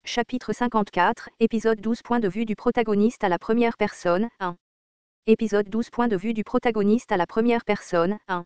Chapitre 54, épisode 12. Point de vue du protagoniste à la première personne, 1. Épisode 12. Point de vue du protagoniste à la première personne, 1.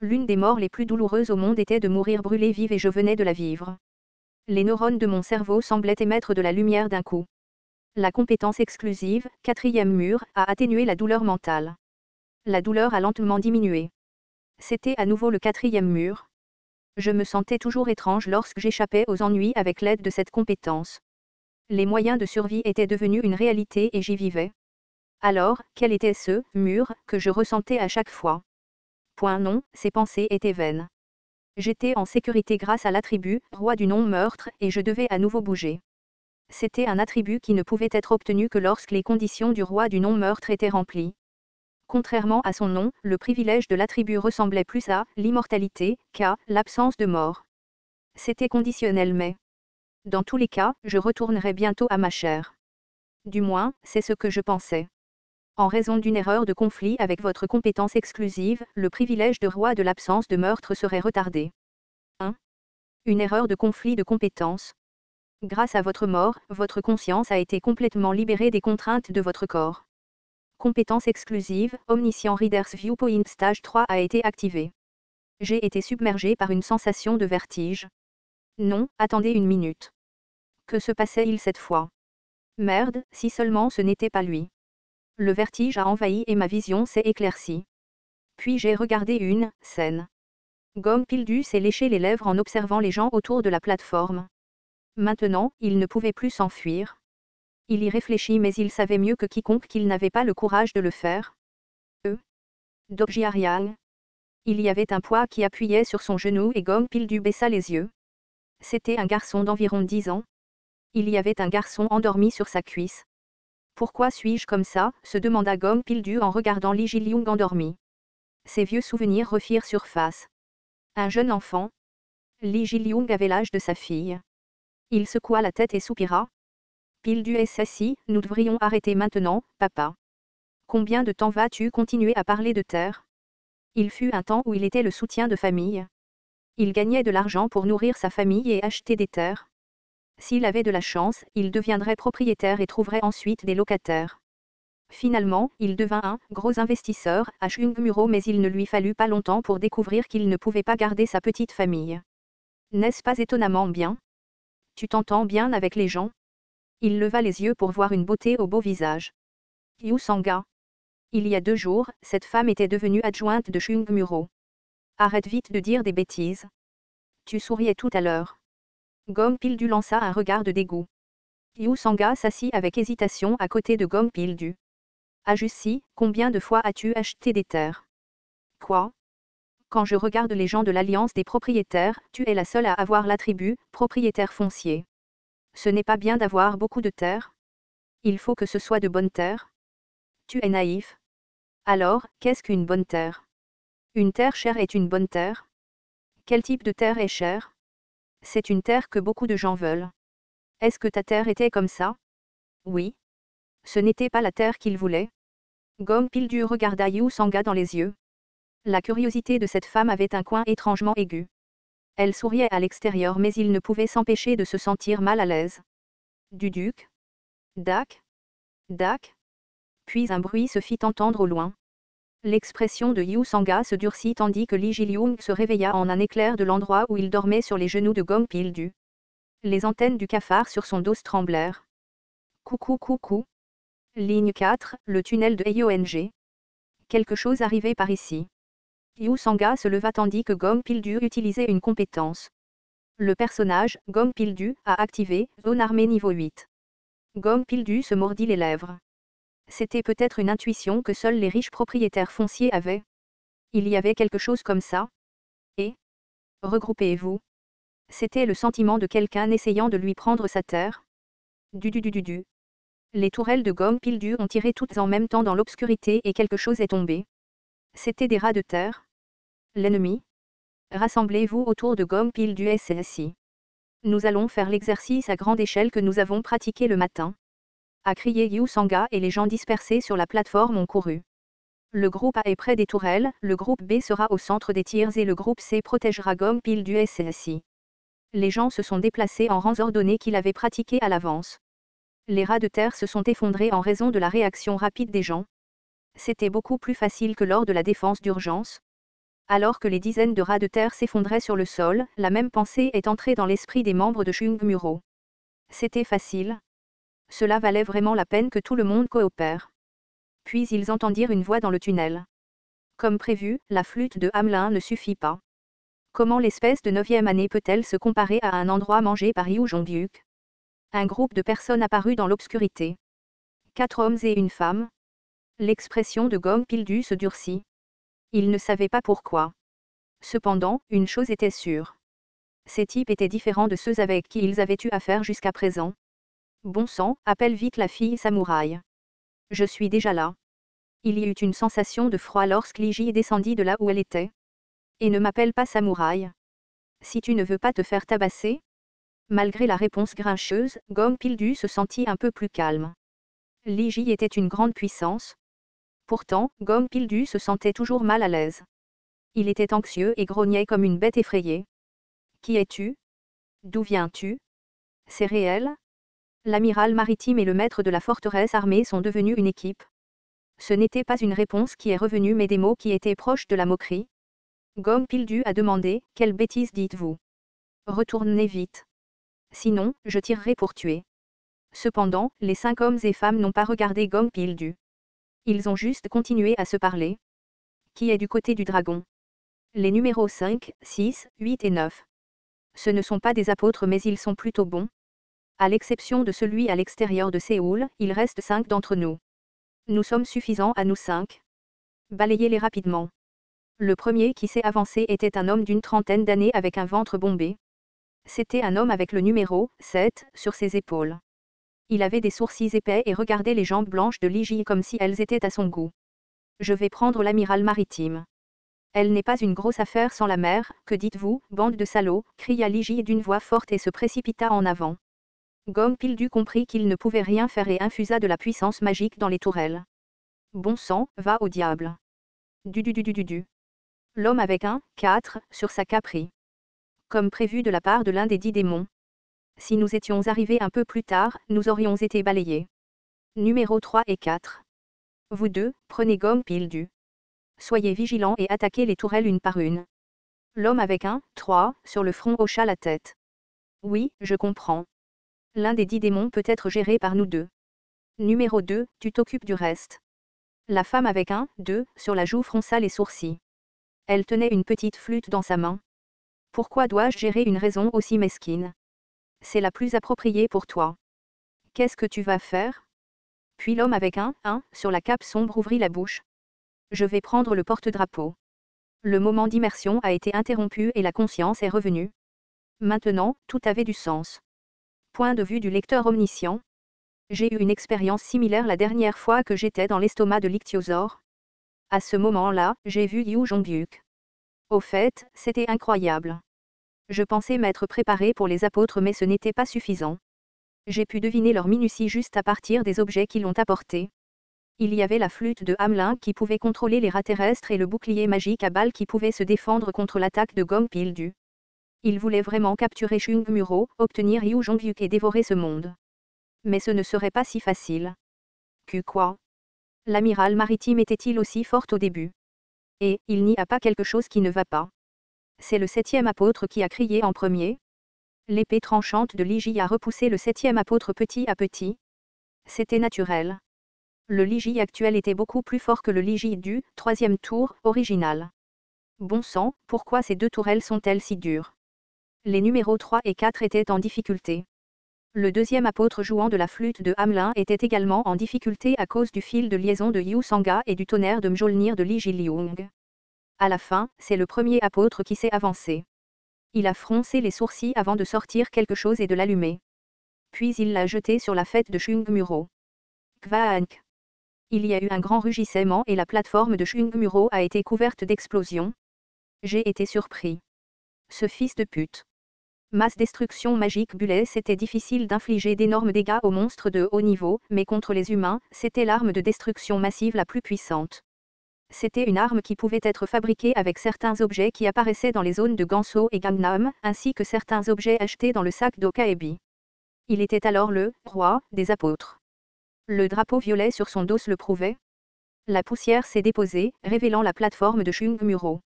L'une des morts les plus douloureuses au monde était de mourir brûlée vive et je venais de la vivre. Les neurones de mon cerveau semblaient émettre de la lumière d'un coup. La compétence exclusive, quatrième mur, a atténué la douleur mentale. La douleur a lentement diminué. C'était à nouveau le quatrième mur. Je me sentais toujours étrange lorsque j'échappais aux ennuis avec l'aide de cette compétence. Les moyens de survie étaient devenus une réalité et j'y vivais. Alors, quel était ce mur que je ressentais à chaque fois? Point non, ces pensées étaient vaines. J'étais en sécurité grâce à l'attribut roi du non-meurtre et je devais à nouveau bouger. C'était un attribut qui ne pouvait être obtenu que lorsque les conditions du roi du non-meurtre étaient remplies. Contrairement à son nom, le privilège de l'attribut ressemblait plus à l'immortalité qu'à l'absence de mort. C'était conditionnel mais, dans tous les cas, je retournerais bientôt à ma chair. Du moins, c'est ce que je pensais. En raison d'une erreur de conflit avec votre compétence exclusive, le privilège de roi de l'absence de meurtre serait retardé. 1. Une erreur de conflit de compétence. Grâce à votre mort, votre conscience a été complètement libérée des contraintes de votre corps. Compétence exclusive, Omniscient Reader's Viewpoint Stage 3 a été activée. J'ai été submergé par une sensation de vertige. Non, attendez une minute. Que se passait-il cette fois? Merde, si seulement ce n'était pas lui. Le vertige a envahi et ma vision s'est éclaircie. Puis j'ai regardé une scène. Gompildus s'est léché les lèvres en observant les gens autour de la plateforme. Maintenant, il ne pouvait plus s'enfuir. Il y réfléchit mais il savait mieux que quiconque qu'il n'avait pas le courage de le faire. Dobjiariang. Il y avait un poids qui appuyait sur son genou et Gompildus baissa les yeux. C'était un garçon d'environ 10 ans. Il y avait un garçon endormi sur sa cuisse. Pourquoi suis-je comme ça, se demanda Gompildus en regardant Li Jiliung endormi. Ses vieux souvenirs refirent surface. Un jeune enfant. Li Jiliung avait l'âge de sa fille. Il secoua la tête et soupira. Pildu SSI, nous devrions arrêter maintenant, papa. Combien de temps vas-tu continuer à parler de terre? Il fut un temps où il était le soutien de famille. Il gagnait de l'argent pour nourrir sa famille et acheter des terres. S'il avait de la chance, il deviendrait propriétaire et trouverait ensuite des locataires. Finalement, il devint un gros investisseur à Chungmuro mais il ne lui fallut pas longtemps pour découvrir qu'il ne pouvait pas garder sa petite famille. N'est-ce pas étonnamment bien? Tu t'entends bien avec les gens? Il leva les yeux pour voir une beauté au beau visage. Yu Sanga. Il y a 2 jours, cette femme était devenue adjointe de Chungmuro. Arrête vite de dire des bêtises. Tu souriais tout à l'heure. Gompildus lança un regard de dégoût. Yu Sanga s'assit avec hésitation à côté de Gompildus. Ajussi, combien de fois as-tu acheté des terres? Quoi? Quand je regarde les gens de l'Alliance des propriétaires, tu es la seule à avoir l'attribut propriétaire foncier. Ce n'est pas bien d'avoir beaucoup de terres? Il faut que ce soit de bonnes terres? Tu es naïf. Alors, qu'est-ce qu'une bonne terre? Une terre chère est une bonne terre? Quel type de terre est chère? C'est une terre que beaucoup de gens veulent. Est-ce que ta terre était comme ça? Oui. Ce n'était pas la terre qu'il voulait. Gompildus regarda Yu Sanga dans les yeux. La curiosité de cette femme avait un coin étrangement aigu. Elle souriait à l'extérieur mais il ne pouvait s'empêcher de se sentir mal à l'aise. Du duc? Dak? Dak? Puis un bruit se fit entendre au loin. L'expression de Yu Sanga se durcit tandis que Li Jiliung se réveilla en un éclair de l'endroit où il dormait sur les genoux de Gompildus. Les antennes du cafard sur son dos tremblèrent. Coucou coucou. Ligne 4, le tunnel de Yong. Quelque chose arrivait par ici. Yu Sanga se leva tandis que Gompildus utilisait une compétence. Le personnage, Gompildus, a activé Zone armée niveau 8. Gompildus se mordit les lèvres. C'était peut-être une intuition que seuls les riches propriétaires fonciers avaient. Il y avait quelque chose comme ça. Et regroupez-vous. C'était le sentiment de quelqu'un essayant de lui prendre sa terre. Du. Les tourelles de Gompildus ont tiré toutes en même temps dans l'obscurité et quelque chose est tombé. C'était des rats de terre. L'ennemi. Rassemblez-vous autour de Gompildus SSI. Nous allons faire l'exercice à grande échelle que nous avons pratiqué le matin. A crié Yu Sanga et les gens dispersés sur la plateforme ont couru. Le groupe A est près des tourelles, le groupe B sera au centre des tirs et le groupe C protégera Gompildus SSI. Les gens se sont déplacés en rangs ordonnés qu'il avait pratiqués à l'avance. Les rats de terre se sont effondrés en raison de la réaction rapide des gens. C'était beaucoup plus facile que lors de la défense d'urgence. Alors que les dizaines de rats de terre s'effondraient sur le sol, la même pensée est entrée dans l'esprit des membres de Chungmuro. C'était facile. Cela valait vraiment la peine que tout le monde coopère. Puis ils entendirent une voix dans le tunnel. Comme prévu, la flûte de Hamelin ne suffit pas. Comment l'espèce de 9e année peut-elle se comparer à un endroit mangé par Yu Jonghyuk? Un groupe de personnes apparut dans l'obscurité. 4 hommes et une femme. L'expression de Gom Pildu se durcit. Il ne savait pas pourquoi. Cependant, une chose était sûre. Ces types étaient différents de ceux avec qui ils avaient eu affaire jusqu'à présent. Bon sang, appelle vite la fille samouraï. Je suis déjà là. Il y eut une sensation de froid lorsque Liji descendit de là où elle était. Et ne m'appelle pas samouraï. Si tu ne veux pas te faire tabasser. Malgré la réponse grincheuse, Gom Pildu se sentit un peu plus calme. Liji était une grande puissance. Pourtant, Gom Pildu se sentait toujours mal à l'aise. Il était anxieux et grognait comme une bête effrayée. Qui es-tu? D'où viens-tu? C'est réel? L'amiral maritime et le maître de la forteresse armée sont devenus une équipe. Ce n'était pas une réponse qui est revenue mais des mots qui étaient proches de la moquerie. Gom Pildu a demandé, quelle bêtise dites-vous? Retournez vite. Sinon, je tirerai pour tuer. Cependant, les 5 hommes et femmes n'ont pas regardé Gom Pildu. Ils ont juste continué à se parler. Qui est du côté du dragon? Les numéros 5, 6, 8 et 9. Ce ne sont pas des apôtres mais ils sont plutôt bons. À l'exception de celui à l'extérieur de Séoul, il reste 5 d'entre nous. Nous sommes suffisants à nous 5. Balayez-les rapidement. Le premier qui s'est avancé était un homme d'une trentaine d'années avec un ventre bombé. C'était un homme avec le numéro 7 sur ses épaules. Il avait des sourcils épais et regardait les jambes blanches de Liji comme si elles étaient à son goût. Je vais prendre l'amiral maritime. Elle n'est pas une grosse affaire sans la mer, que dites-vous, bande de salauds, cria Liji d'une voix forte et se précipita en avant. Gom Pildu comprit qu'il ne pouvait rien faire et infusa de la puissance magique dans les tourelles. Bon sang, va au diable. Du. L'homme avec un 4 sur sa capri. Comme prévu de la part de l'un des 10 démons. Si nous étions arrivés un peu plus tard, nous aurions été balayés. Numéro 3 et 4. Vous deux, prenez Gom Pildu. Soyez vigilants et attaquez les tourelles une par une. L'homme avec un 3 sur le front hocha la tête. Oui, je comprends. L'un des 10 démons peut être géré par nous deux. Numéro 2, tu t'occupes du reste. La femme avec un 2 sur la joue fronça les sourcils. Elle tenait une petite flûte dans sa main. Pourquoi dois-je gérer une raison aussi mesquine? C'est la plus appropriée pour toi. Qu'est-ce que tu vas faire? Puis l'homme avec un 1 sur la cape sombre ouvrit la bouche. Je vais prendre le porte-drapeau. Le moment d'immersion a été interrompu et la conscience est revenue. Maintenant, tout avait du sens. Point de vue du lecteur omniscient. J'ai eu une expérience similaire la dernière fois que j'étais dans l'estomac de l'ichthyosaure. À ce moment-là, j'ai vu Yu Jonghyuk. Au fait, c'était incroyable. Je pensais m'être préparé pour les apôtres mais ce n'était pas suffisant. J'ai pu deviner leur minutie juste à partir des objets qu'ils ont apportés. Il y avait la flûte de Hamelin qui pouvait contrôler les rats terrestres et le bouclier magique à balles qui pouvait se défendre contre l'attaque de Gom Pildu. Il voulait vraiment capturer Chungmuro, obtenir Yu Jonghyuk et dévorer ce monde. Mais ce ne serait pas si facile. Que quoi? L'amiral maritime était-il aussi fort au début? Et, il n'y a pas quelque chose qui ne va pas. C'est le 7e apôtre qui a crié en premier. L'épée tranchante de Liji a repoussé le 7e apôtre petit à petit. C'était naturel. Le Liji actuel était beaucoup plus fort que le Liji du 3e tour original. Bon sang, pourquoi ces 2 tourelles sont-elles si dures? Les numéros 3 et 4 étaient en difficulté. Le 2e apôtre jouant de la flûte de Hamelin était également en difficulté à cause du fil de liaison de Yu Sanga et du tonnerre de Mjolnir de Li Jiliung. À la fin, c'est le premier apôtre qui s'est avancé. Il a froncé les sourcils avant de sortir quelque chose et de l'allumer. Puis il l'a jeté sur la fête de Chungmuro. Kvaank. Il y a eu un grand rugissement et la plateforme de Chungmuro a été couverte d'explosions. J'ai été surpris. Ce fils de pute. Masse destruction magique bullet. C'était difficile d'infliger d'énormes dégâts aux monstres de haut niveau, mais contre les humains, c'était l'arme de destruction massive la plus puissante. C'était une arme qui pouvait être fabriquée avec certains objets qui apparaissaient dans les zones de Ganso et Gangnam, ainsi que certains objets achetés dans le sac d'Okaebi. Il était alors le « roi » des apôtres. Le drapeau violet sur son dos le prouvait. La poussière s'est déposée, révélant la plateforme de Chungmuro.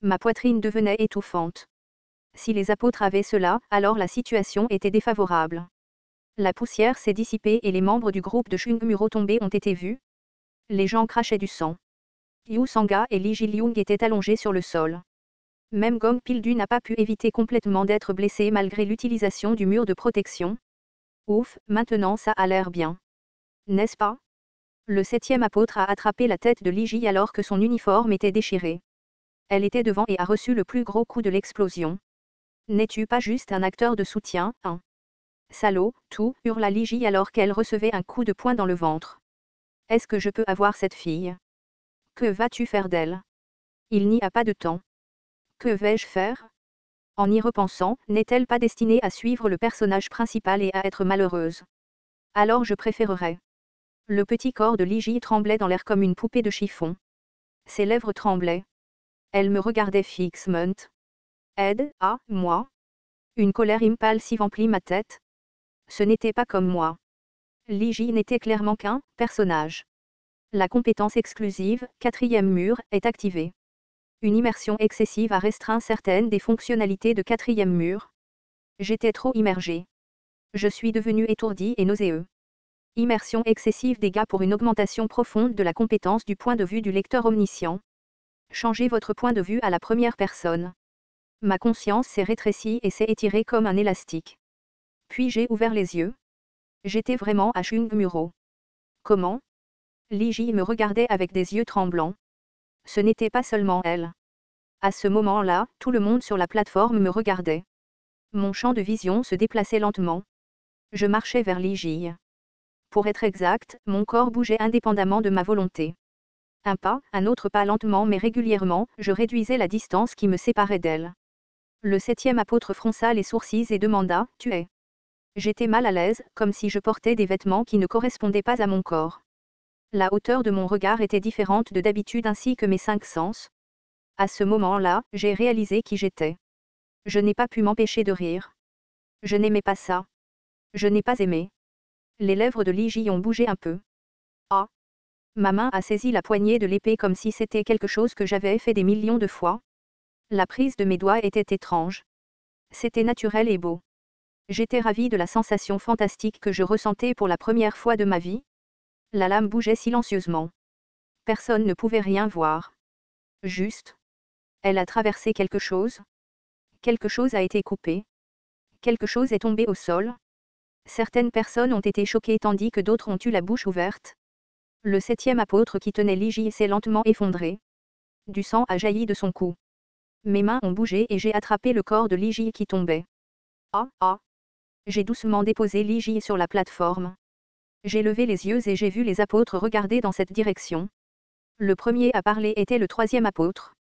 Ma poitrine devenait étouffante. Si les apôtres avaient cela, alors la situation était défavorable. La poussière s'est dissipée et les membres du groupe de Chungmuro tombés ont été vus. Les gens crachaient du sang. Yu Sanga et Lee Ji-lyung étaient allongés sur le sol. Même Gong Pildu n'a pas pu éviter complètement d'être blessé malgré l'utilisation du mur de protection. Ouf, maintenant ça a l'air bien. N'est-ce pas? Le 7e apôtre a attrapé la tête de Li Ji alors que son uniforme était déchiré. Elle était devant et a reçu le plus gros coup de l'explosion. N'es-tu pas juste un acteur de soutien, hein? Salaud, tout, hurla Li Ji alors qu'elle recevait un coup de poing dans le ventre. Est-ce que je peux avoir cette fille? Que vas-tu faire d'elle? Il n'y a pas de temps. Que vais-je faire? En y repensant, n'est-elle pas destinée à suivre le personnage principal et à être malheureuse? Alors je préférerais. Le petit corps de Li Ji tremblait dans l'air comme une poupée de chiffon. Ses lèvres tremblaient. Elle me regardait fixement. Aide, ah, moi? Une colère impulsive emplit ma tête. Ce n'était pas comme moi. Li Ji n'était clairement qu'un personnage. La compétence exclusive, 4e mur, est activée. Une immersion excessive a restreint certaines des fonctionnalités de 4e mur. J'étais trop immergé. Je suis devenu étourdi et nauséeux. Immersion excessive dégâts pour une augmentation profonde de la compétence du point de vue du lecteur omniscient. Changez votre point de vue à la première personne. Ma conscience s'est rétrécie et s'est étirée comme un élastique. Puis j'ai ouvert les yeux. J'étais vraiment à Chungmuro. Comment? Li Ji me regardait avec des yeux tremblants. Ce n'était pas seulement elle. À ce moment-là, tout le monde sur la plateforme me regardait. Mon champ de vision se déplaçait lentement. Je marchais vers Li Ji. Pour être exact, mon corps bougeait indépendamment de ma volonté. Un pas, un autre pas lentement mais régulièrement, je réduisais la distance qui me séparait d'elle. Le 7e apôtre fronça les sourcils et demanda « Tu es ?» J'étais mal à l'aise, comme si je portais des vêtements qui ne correspondaient pas à mon corps. La hauteur de mon regard était différente de d'habitude ainsi que mes 5 sens. À ce moment-là, j'ai réalisé qui j'étais. Je n'ai pas pu m'empêcher de rire. Je n'aimais pas ça. Je n'ai pas aimé. Les lèvres de Li Ji ont bougé un peu. Ah! Ma main a saisi la poignée de l'épée comme si c'était quelque chose que j'avais fait des millions de fois. La prise de mes doigts était étrange. C'était naturel et beau. J'étais ravie de la sensation fantastique que je ressentais pour la première fois de ma vie. La lame bougeait silencieusement. Personne ne pouvait rien voir. Juste. Elle a traversé quelque chose. Quelque chose a été coupé. Quelque chose est tombé au sol. Certaines personnes ont été choquées tandis que d'autres ont eu la bouche ouverte. Le 7e apôtre qui tenait Li Ji s'est lentement effondré. Du sang a jailli de son cou. Mes mains ont bougé et j'ai attrapé le corps de Li Ji qui tombait. Ah, ah! J'ai doucement déposé Li Ji sur la plateforme. J'ai levé les yeux et j'ai vu les apôtres regarder dans cette direction. Le premier à parler était le 3e apôtre.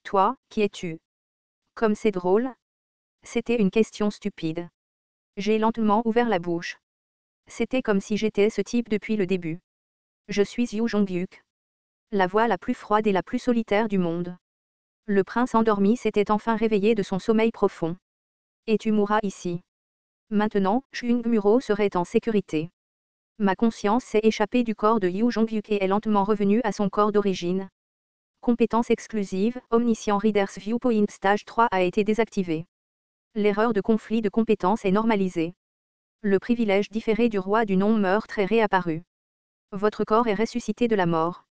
Toi, qui es-tu? Comme c'est drôle. C'était une question stupide. J'ai lentement ouvert la bouche. C'était comme si j'étais ce type depuis le début. Je suis Yu Jonghyuk. La voix la plus froide et la plus solitaire du monde. Le prince endormi s'était enfin réveillé de son sommeil profond. Et tu mourras ici. Maintenant, Chungmuro serait en sécurité. Ma conscience s'est échappée du corps de Yu Jonghyuk et est lentement revenue à son corps d'origine. Compétence exclusive, Omniscient Reader's Viewpoint Stage 3 a été désactivée. L'erreur de conflit de compétences est normalisée. Le privilège différé du roi du non-meurtre est réapparu. Votre corps est ressuscité de la mort.